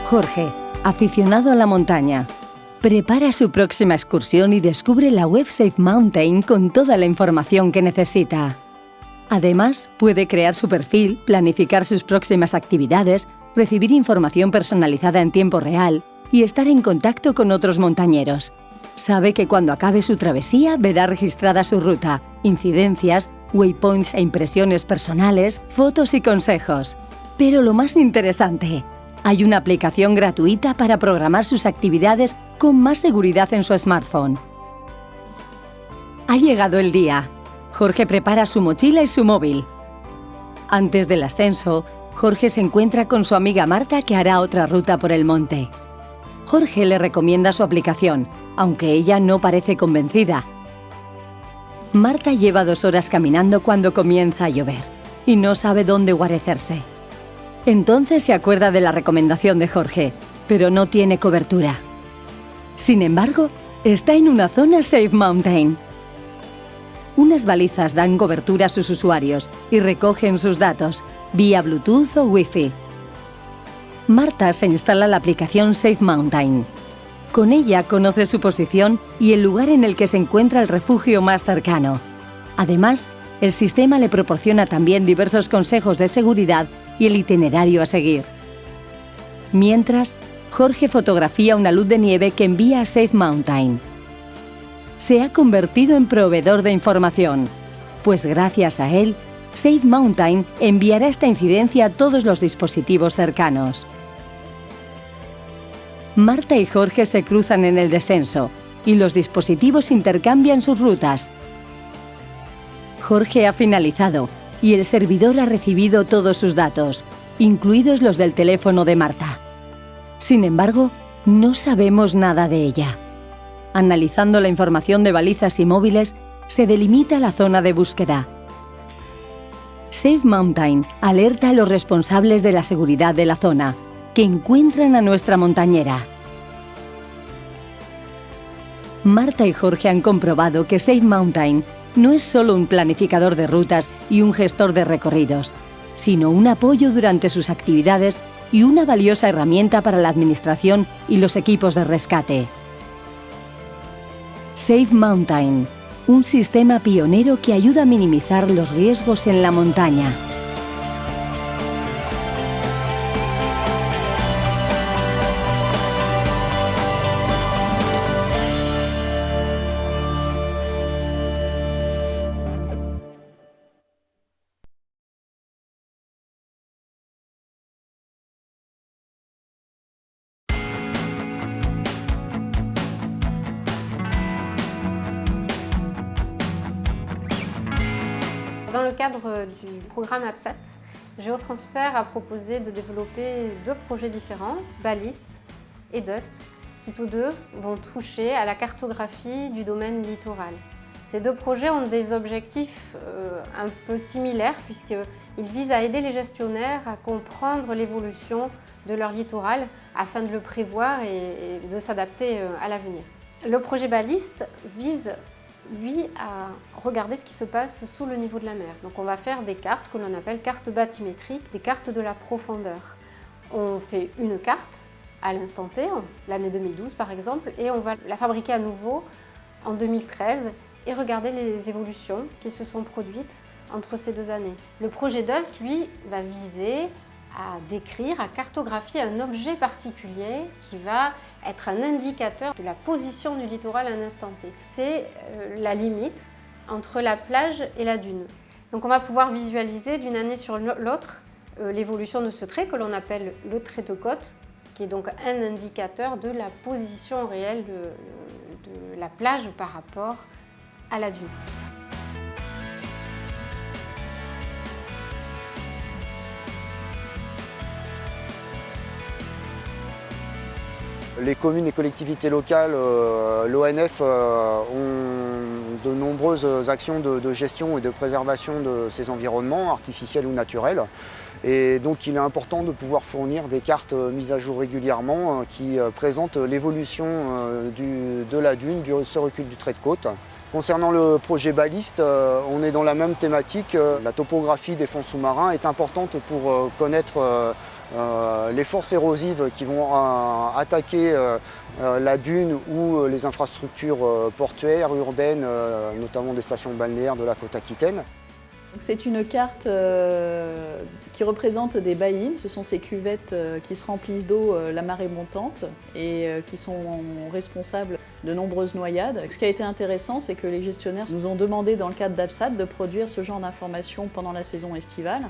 Jorge, aficionado a la montaña, prepara su próxima excursión y descubre la web Safe Mountain con toda la información que necesita. Además, puede crear su perfil, planificar sus próximas actividades, recibir información personalizada en tiempo real y estar en contacto con otros montañeros. Sabe que cuando acabe su travesía verá registrada su ruta, incidencias, waypoints e impresiones personales, fotos y consejos. Pero lo más interesante, hay una aplicación gratuita para programar sus actividades con más seguridad en su smartphone. Ha llegado el día. Jorge prepara su mochila y su móvil. Antes del ascenso, Jorge se encuentra con su amiga Marta que hará otra ruta por el monte. Jorge le recomienda su aplicación, aunque ella no parece convencida. Marta lleva 2 horas caminando cuando comienza a llover y no sabe dónde guarecerse. Entonces se acuerda de la recomendación de Jorge, pero no tiene cobertura. Sin embargo, está en una zona Safe Mountain. Unas balizas dan cobertura a sus usuarios y recogen sus datos vía Bluetooth o Wi-Fi. Marta se instala la aplicación Safe Mountain. Con ella conoce su posición y el lugar en el que se encuentra el refugio más cercano. Además, el sistema le proporciona también diversos consejos de seguridad y el itinerario a seguir. Mientras, Jorge fotografía una luz de nieve que envía a Safe Mountain. Se ha convertido en proveedor de información, pues gracias a él, Safe Mountain enviará esta incidencia a todos los dispositivos cercanos. Marta y Jorge se cruzan en el descenso y los dispositivos intercambian sus rutas. Jorge ha finalizado y el servidor ha recibido todos sus datos, incluidos los del teléfono de Marta. Sin embargo, no sabemos nada de ella. Analizando la información de balizas y móviles, se delimita la zona de búsqueda. Safe Mountain alerta a los responsables de la seguridad de la zona, que encuentran a nuestra montañera. Marta y Jorge han comprobado que Safe Mountain no es solo un planificador de rutas y un gestor de recorridos, sino un apoyo durante sus actividades y una valiosa herramienta para la administración y los equipos de rescate. Safe Mountain, un sistema pionero que ayuda a minimizar los riesgos en la montaña. Dans le cadre du programme APSAT, Géotransfert a proposé de développer 2 projets différents, Ballist et Dust, qui tous deux vont toucher à la cartographie du domaine littoral. Ces 2 projets ont des objectifs un peu similaires puisqu'ils visent à aider les gestionnaires à comprendre l'évolution de leur littoral afin de le prévoir et de s'adapter à l'avenir. Le projet Ballist vise lui à regarder ce qui se passe sous le niveau de la mer. Donc on va faire des cartes que l'on appelle cartes bathymétriques, des cartes de la profondeur. On fait une carte à l'instant T, l'année 2012 par exemple, et on va la fabriquer à nouveau en 2013 et regarder les évolutions qui se sont produites entre ces 2 années. Le projet Dust, lui, va viser à décrire, à cartographier un objet particulier qui va être un indicateur de la position du littoral à un instant T. C'est la limite entre la plage et la dune. Donc on va pouvoir visualiser d'une année sur l'autre l'évolution de ce trait que l'on appelle le trait de côte, qui est donc un indicateur de la position réelle de la plage par rapport à la dune. Les communes et collectivités locales, l'ONF, ont de nombreuses actions de gestion et de préservation de ces environnements, artificiels ou naturels. Et donc il est important de pouvoir fournir des cartes mises à jour régulièrement qui présentent l'évolution de la dune, ce recul du trait de côte. Concernant le projet Ballist, on est dans la même thématique. La topographie des fonds sous-marins est importante pour connaître les forces érosives qui vont attaquer la dune ou les infrastructures portuaires, urbaines, notamment des stations balnéaires de la côte aquitaine. C'est une carte qui représente des baïnes. Ce sont ces cuvettes qui se remplissent d'eau la marée montante et qui sont responsables de nombreuses noyades. Ce qui a été intéressant, c'est que les gestionnaires nous ont demandé dans le cadre d'Absat de produire ce genre d'informations pendant la saison estivale.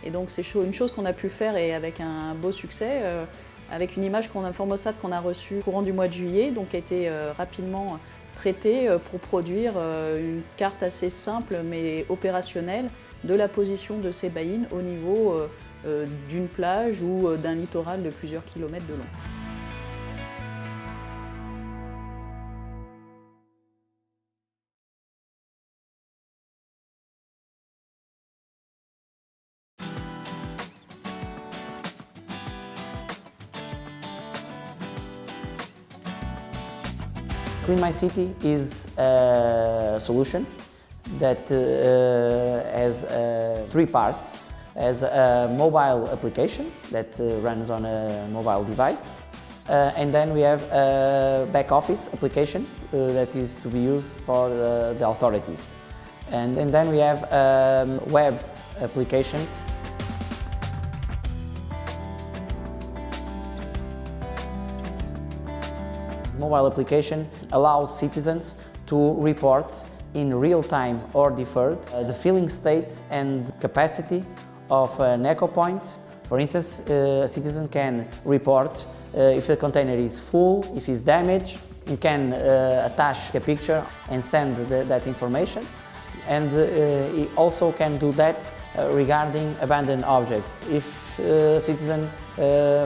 Et donc c'est une chose qu'on a pu faire et avec un beau succès, avec une image Formosat qu'on a reçue au courant du mois de juillet, donc qui a été rapidement traité pour produire une carte assez simple mais opérationnelle de la position de ces baïnes au niveau d'une plage ou d'un littoral de plusieurs kilomètres de long. Clean My City is a solution that has 3 parts. As a mobile application that runs on a mobile device. And then we have a back office application that is to be used for the authorities. And then we have a web application. Mobile application allows citizens to report in real time or deferred the filling state and capacity of an eco point. For instance, a citizen can report if the container is full, if it's damaged. You can attach a picture and send that information. And he also can do that regarding abandoned objects. If a citizen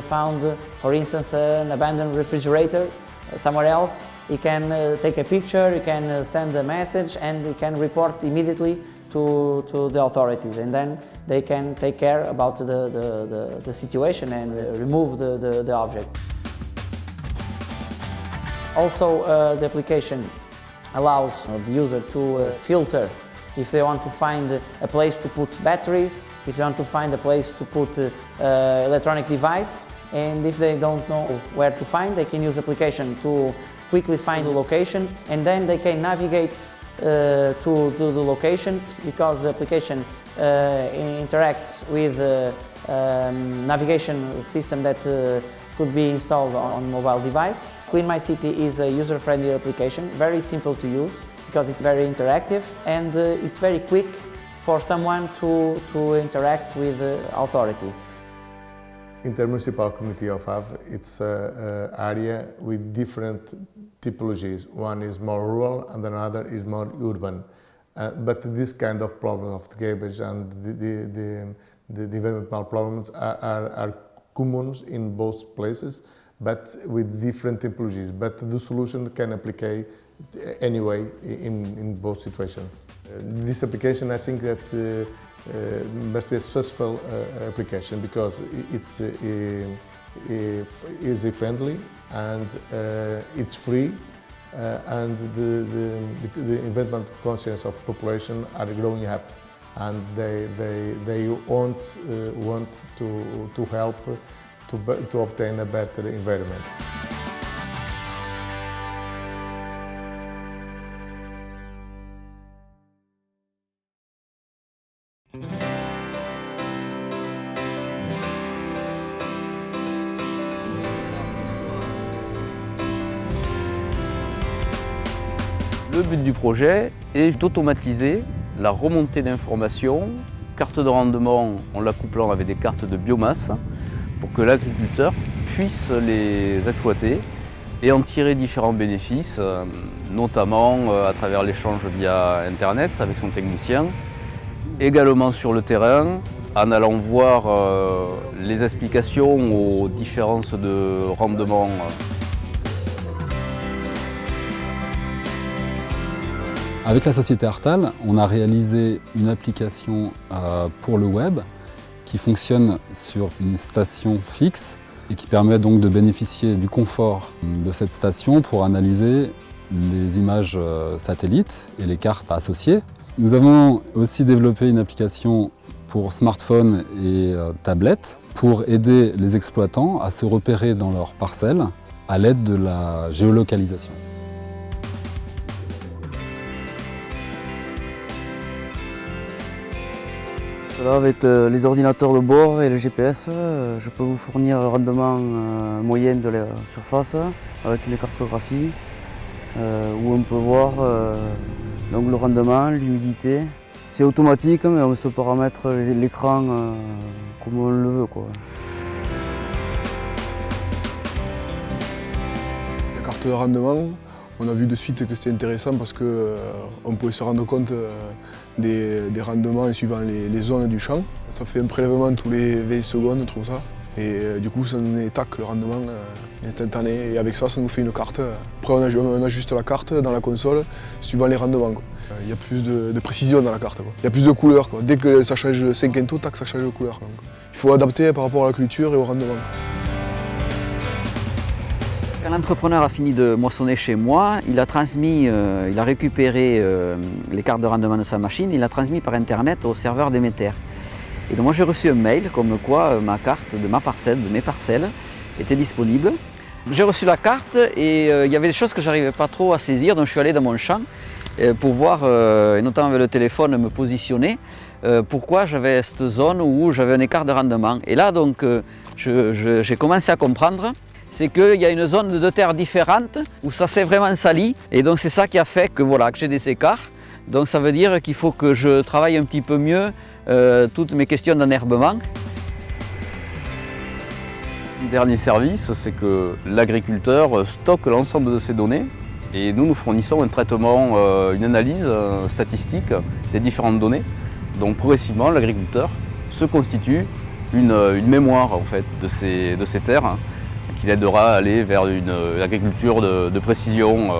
found, for instance, an abandoned refrigerator somewhere else, he can take a picture, he can send a message, and he can report immediately to the authorities, and then they can take care about the situation and remove the object. Also, the application allows the user to filter if they want to find a place to put batteries, if they want to find a place to put electronic device, and if they don't know where to find, they can use application to quickly find the location, and then they can navigate to the location, because the application interacts with the navigation system that could be installed on mobile device. Clean My City is a user-friendly application, very simple to use because it's very interactive, and it's very quick for someone to interact with the authority. Intermunicipal Community of Ave, it's an area with different typologies. One is more rural and another is more urban. But this kind of problem of the garbage and the environmental problems are common in both places, but with different typologies. But the solution can apply anyway in both situations. This application, I think that must be a successful application because it's easy friendly and it's free, and the environmental conscience of population are growing up, and they want to help to obtain a better environment. Le but du projet est d'automatiser la remontée d'informations, carte de rendement en l'acouplant avec des cartes de biomasse pour que l'agriculteur puisse les exploiter et en tirer différents bénéfices, notamment à travers l'échange via Internet avec son technicien, également sur le terrain, en allant voir les explications aux différences de rendement. Avec la société Artal, on a réalisé une application pour le web qui fonctionne sur une station fixe et qui permet donc de bénéficier du confort de cette station pour analyser les images satellites et les cartes associées. Nous avons aussi développé une application pour smartphone et tablette pour aider les exploitants à se repérer dans leurs parcelles à l'aide de la géolocalisation. Là, avec les ordinateurs de bord et le GPS, je peux vous fournir le rendement moyen de la surface avec une cartographie où on peut voir donc le rendement, l'humidité. C'est automatique, mais on se paramètre l'écran comme on le veut, quoi. La carte de rendement, on a vu de suite que c'était intéressant parce qu'on pouvait se rendre compte des rendements suivant les zones du champ. Ça fait un prélèvement tous les 20 secondes, comme ça. Et du coup, ça nous donne tac, le rendement instantané. Et avec ça, ça nous fait une carte. Après, on ajuste la carte dans la console suivant les rendements, quoi. Il y a plus de précision dans la carte, quoi. Il y a plus de couleurs, quoi. Dès que ça change de 5 quintaux, tac, ça change de couleur. Donc, il faut adapter par rapport à la culture et au rendement. Quand l'entrepreneur a fini de moissonner chez moi, il a récupéré les cartes de rendement de sa machine, il l'a transmis par internet au serveur d'émetteur. Et donc moi j'ai reçu un mail comme quoi ma carte de ma parcelle, de mes parcelles, était disponible. J'ai reçu la carte et il y avait des choses que je n'arrivais pas trop à saisir, donc je suis allé dans mon champ pour voir, et notamment avec le téléphone, me positionner, pourquoi j'avais cette zone où j'avais un écart de rendement. Et là donc j'ai commencé à comprendre. C'est qu'il y a une zone de terre différente où ça s'est vraiment sali et donc c'est ça qui a fait que, voilà, que j'ai des écarts. Donc ça veut dire qu'il faut que je travaille un petit peu mieux toutes mes questions d'enherbement. Le dernier service, c'est que l'agriculteur stocke l'ensemble de ces données et nous fournissons un traitement, une analyse statistique des différentes données. Donc progressivement, l'agriculteur se constitue une mémoire en fait, de ces terres, qui l'aidera à aller vers une agriculture de précision.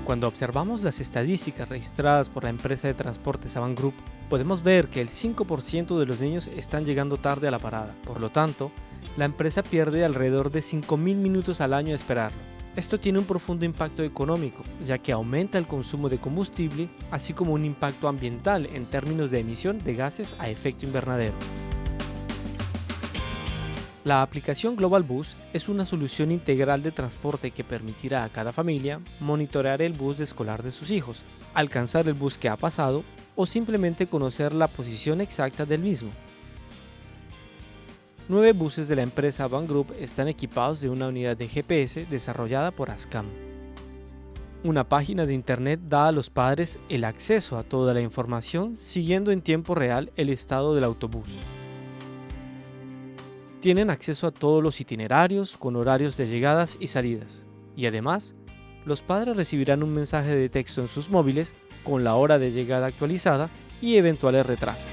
Cuando observamos las estadísticas registradas por la empresa de transportes Avant Group, podemos ver que el 5% de los niños están llegando tarde a la parada. Por lo tanto, la empresa pierde alrededor de 5.000 minutos al año a esperarlo. Esto tiene un profundo impacto económico, ya que aumenta el consumo de combustible, así como un impacto ambiental en términos de emisión de gases a efecto invernadero. La aplicación Global Bus es una solución integral de transporte que permitirá a cada familia monitorear el bus escolar de sus hijos, alcanzar el bus que ha pasado o simplemente conocer la posición exacta del mismo. 9 buses de la empresa Avant Group están equipados de una unidad de GPS desarrollada por ASCAM. Una página de internet da a los padres el acceso a toda la información siguiendo en tiempo real el estado del autobús. Tienen acceso a todos los itinerarios con horarios de llegadas y salidas. Y además, los padres recibirán un mensaje de texto en sus móviles con la hora de llegada actualizada y eventuales retrasos.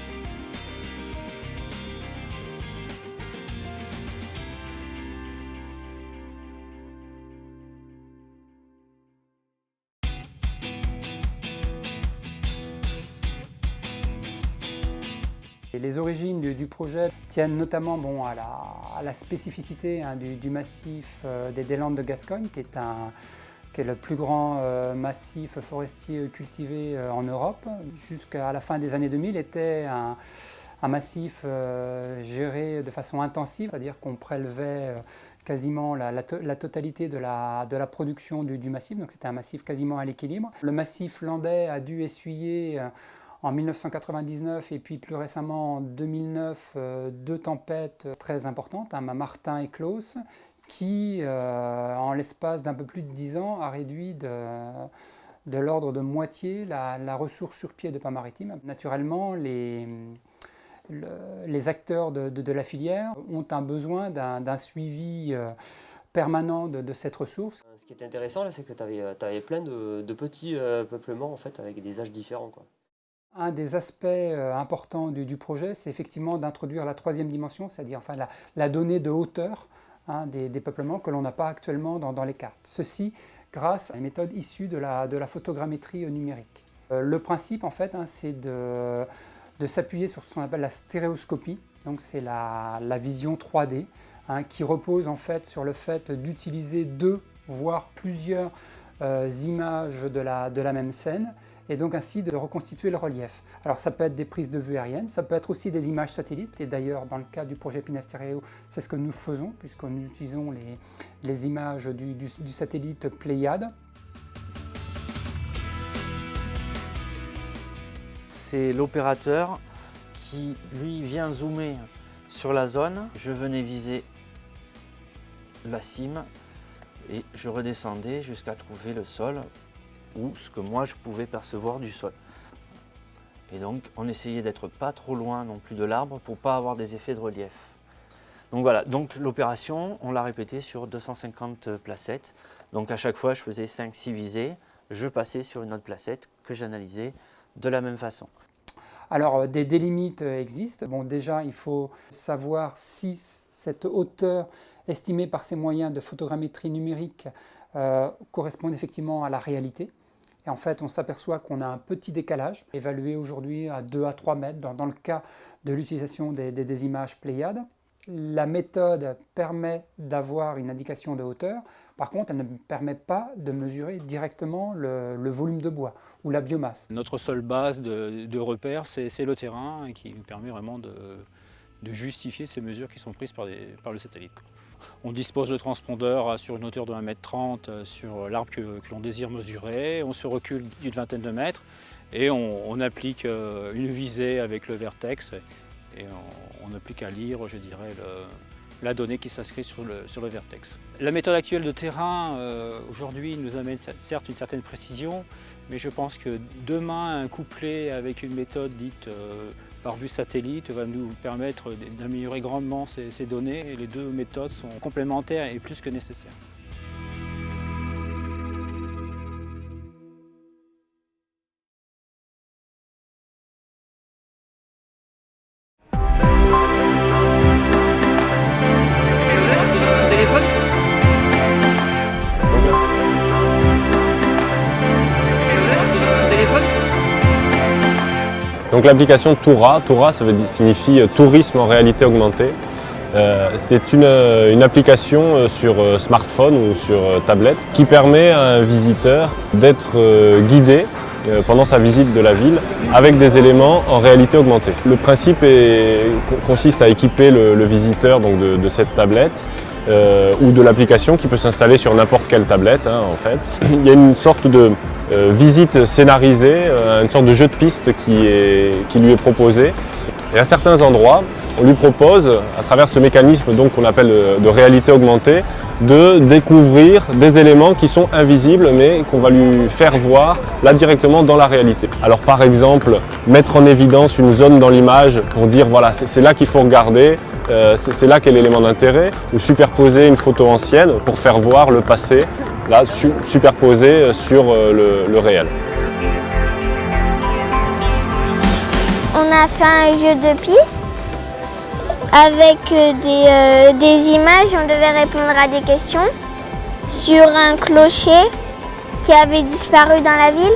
Les origines du projet tiennent notamment à la spécificité du massif des Landes de Gascogne, qui est le plus grand massif forestier cultivé en Europe. Jusqu'à la fin des années 2000, était un massif géré de façon intensive, c'est-à-dire qu'on prélevait quasiment la totalité de la production du massif, donc c'était un massif quasiment à l'équilibre. Le massif landais a dû essuyer en 1999 et puis plus récemment en 2009 deux tempêtes très importantes, Martin et Klaus, qui en l'espace d'un peu plus de 10 ans a réduit de l'ordre de moitié la ressource sur pied de pain maritime. Naturellement, les acteurs de la filière ont un besoin d'un suivi permanent de cette ressource. Ce qui est intéressant, c'est que tu avais plein de petits peuplements en fait, avec des âges différents, quoi. Un des aspects importants du projet, c'est effectivement d'introduire la troisième dimension, c'est-à-dire enfin, la donnée de hauteur des peuplements que l'on n'a pas actuellement dans les cartes. Ceci grâce à une méthode issue de la photogrammétrie numérique. Le principe, en fait, c'est de s'appuyer sur ce qu'on appelle la stéréoscopie. Donc c'est la vision 3D qui repose en fait sur le fait d'utiliser 2 voire plusieurs images de la même scène et donc ainsi de reconstituer le relief. Alors ça peut être des prises de vue aériennes, ça peut être aussi des images satellites et d'ailleurs dans le cas du projet Pinastereo, c'est ce que nous faisons puisqu'on utilisons les images du satellite Pléiade. C'est l'opérateur qui lui vient zoomer sur la zone. Je venais viser la cime et je redescendais jusqu'à trouver le sol ou ce que moi je pouvais percevoir du sol. Et donc on essayait d'être pas trop loin non plus de l'arbre pour pas avoir des effets de relief. Donc voilà, donc l'opération on l'a répétée sur 250 placettes. Donc à chaque fois je faisais 5-6 visées, je passais sur une autre placette que j'analysais de la même façon. Alors des limites existent. Bon, déjà il faut savoir si cette hauteur estimée par ces moyens de photogrammétrie numérique correspond effectivement à la réalité. Et en fait, on s'aperçoit qu'on a un petit décalage, évalué aujourd'hui à 2 à 3 mètres dans le cas de l'utilisation des images Pléiade. La méthode permet d'avoir une indication de hauteur, par contre elle ne permet pas de mesurer directement le volume de bois ou la biomasse. Notre seule base de repère, c'est le terrain et qui nous permet vraiment de justifier ces mesures qui sont prises par le satellite. On dispose de transpondeurs sur une hauteur de 1,30 m sur l'arbre que l'on désire mesurer, on se recule d'une vingtaine de mètres et on applique une visée avec le vertex. Et on n'a plus qu'à lire, je dirais, la donnée qui s'inscrit sur le vertex. La méthode actuelle de terrain, aujourd'hui, nous amène certes une certaine précision, mais je pense que demain, un couplet avec une méthode dite par vue satellite va nous permettre d'améliorer grandement ces données. Et les 2 méthodes sont complémentaires et plus que nécessaires. Donc l'application Toura, ça signifie tourisme en réalité augmentée. C'est une application sur smartphone ou sur tablette qui permet à un visiteur d'être guidé pendant sa visite de la ville avec des éléments en réalité augmentée. Le principe consiste à équiper le visiteur donc de cette tablette ou de l'application qui peut s'installer sur n'importe quelle tablette en fait. Il y a une sorte de visite scénarisée, une sorte de jeu de piste qui lui est proposé. Et à certains endroits, on lui propose, à travers ce mécanisme qu'on appelle de réalité augmentée, de découvrir des éléments qui sont invisibles mais qu'on va lui faire voir là directement dans la réalité. Alors par exemple, mettre en évidence une zone dans l'image pour dire voilà, c'est là qu'il faut regarder, c'est là qu'est l'élément d'intérêt, ou superposer une photo ancienne pour faire voir le passé, là superposé sur le réel. On a fait un jeu de pistes avec des images. On devait répondre à des questions sur un clocher qui avait disparu dans la ville.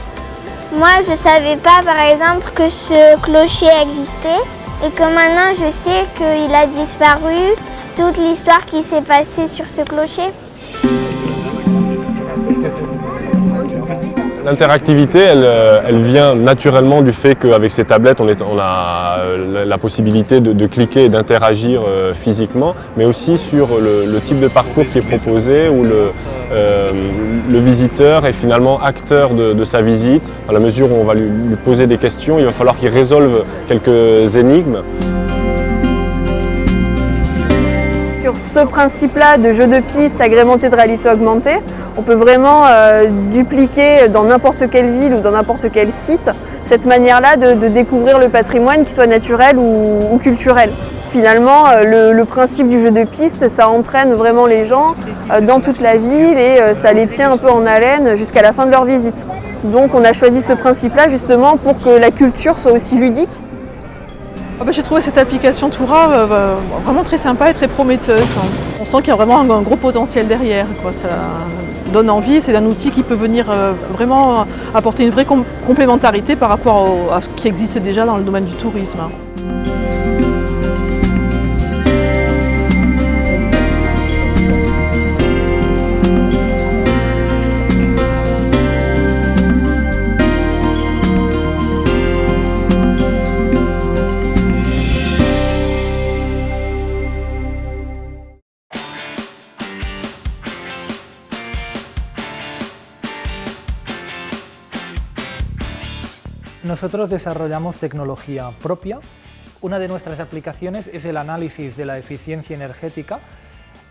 Moi, je ne savais pas, par exemple, que ce clocher existait et que maintenant, je sais qu'il a disparu, toute l'histoire qui s'est passée sur ce clocher. L'interactivité, elle vient naturellement du fait qu'avec ces tablettes, on a la possibilité de cliquer et d'interagir physiquement, mais aussi sur le type de parcours qui est proposé, où le visiteur est finalement acteur de sa visite. À la mesure où on va lui poser des questions, il va falloir qu'il résolve quelques énigmes. Sur ce principe-là de jeu de piste agrémenté de réalité augmentée, on peut vraiment dupliquer dans n'importe quelle ville ou dans n'importe quel site cette manière-là de découvrir le patrimoine, qu'il soit naturel ou culturel. Finalement, le principe du jeu de piste, ça entraîne vraiment les gens dans toute la ville et ça les tient un peu en haleine jusqu'à la fin de leur visite. Donc on a choisi ce principe-là justement pour que la culture soit aussi ludique. J'ai trouvé cette application Toura vraiment très sympa et très prometteuse. On sent qu'il y a vraiment un gros potentiel derrière, quoi. Ça donne envie, c'est un outil qui peut venir vraiment apporter une vraie complémentarité par rapport à ce qui existe déjà dans le domaine du tourisme. Nosotros desarrollamos tecnología propia. Una de nuestras aplicaciones es el análisis de la eficiencia energética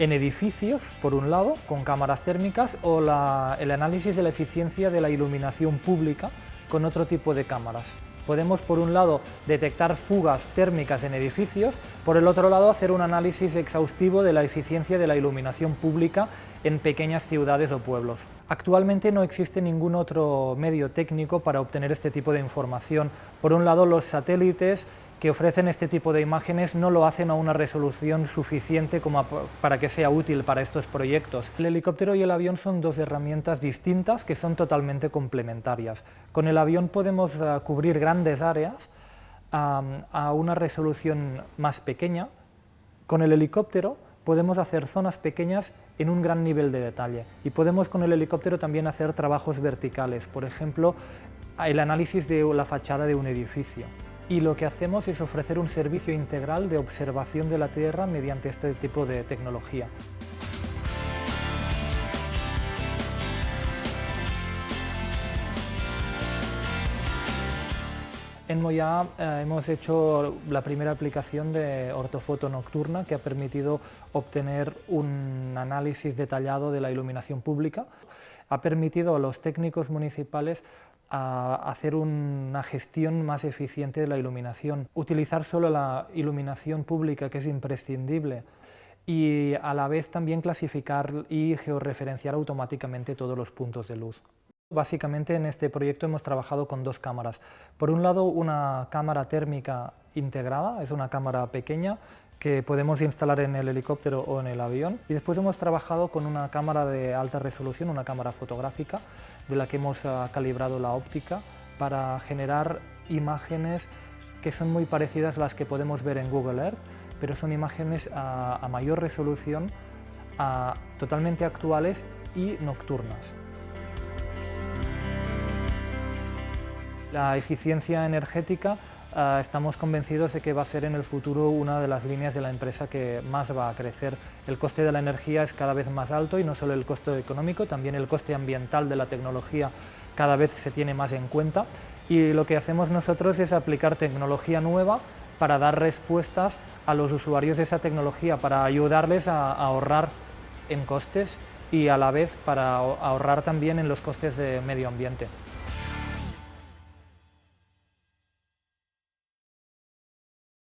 en edificios, por un lado, con cámaras térmicas, o el análisis de la eficiencia de la iluminación pública con otro tipo de cámaras. Podemos, por un lado, detectar fugas térmicas en edificios, por el otro lado, hacer un análisis exhaustivo de la eficiencia de la iluminación pública en pequeñas ciudades o pueblos. Actualmente no existe ningún otro medio técnico para obtener este tipo de información. Por un lado, los satélites que ofrecen este tipo de imágenes no lo hacen a una resolución suficiente como para que sea útil para estos proyectos. El helicóptero y el avión son dos herramientas distintas que son totalmente complementarias. Con el avión podemos cubrir grandes áreas a una resolución más pequeña. Con el helicóptero podemos hacer zonas pequeñas en un gran nivel de detalle y podemos con el helicóptero también hacer trabajos verticales, por ejemplo, el análisis de la fachada de un edificio. Y lo que hacemos es ofrecer un servicio integral de observación de la Tierra mediante este tipo de tecnología. En Moyà hemos hecho la primera aplicación de ortofoto nocturna que ha permitido obtener un análisis detallado de la iluminación pública. Ha permitido a los técnicos municipales hacer una gestión más eficiente de la iluminación, utilizar solo la iluminación pública, que es imprescindible, y a la vez también clasificar y georreferenciar automáticamente todos los puntos de luz. Básicamente en este proyecto hemos trabajado con dos cámaras. Por un lado, una cámara térmica integrada, es una cámara pequeña que podemos instalar en el helicóptero o en el avión, y después hemos trabajado con una cámara de alta resolución, una cámara fotográfica, de la que hemos calibrado la óptica para generar imágenes que son muy parecidas a las que podemos ver en Google Earth, pero son imágenes a mayor resolución, totalmente actuales y nocturnas. La eficiencia energética, estamos convencidos de que va a ser en el futuro una de las líneas de la empresa que más va a crecer. El coste de la energía es cada vez más alto y no solo el coste económico, también el coste ambiental de la tecnología cada vez se tiene más en cuenta, y lo que hacemos nosotros es aplicar tecnología nueva para dar respuestas a los usuarios de esa tecnología, para ayudarles a ahorrar en costes y a la vez para ahorrar también en los costes de medio ambiente.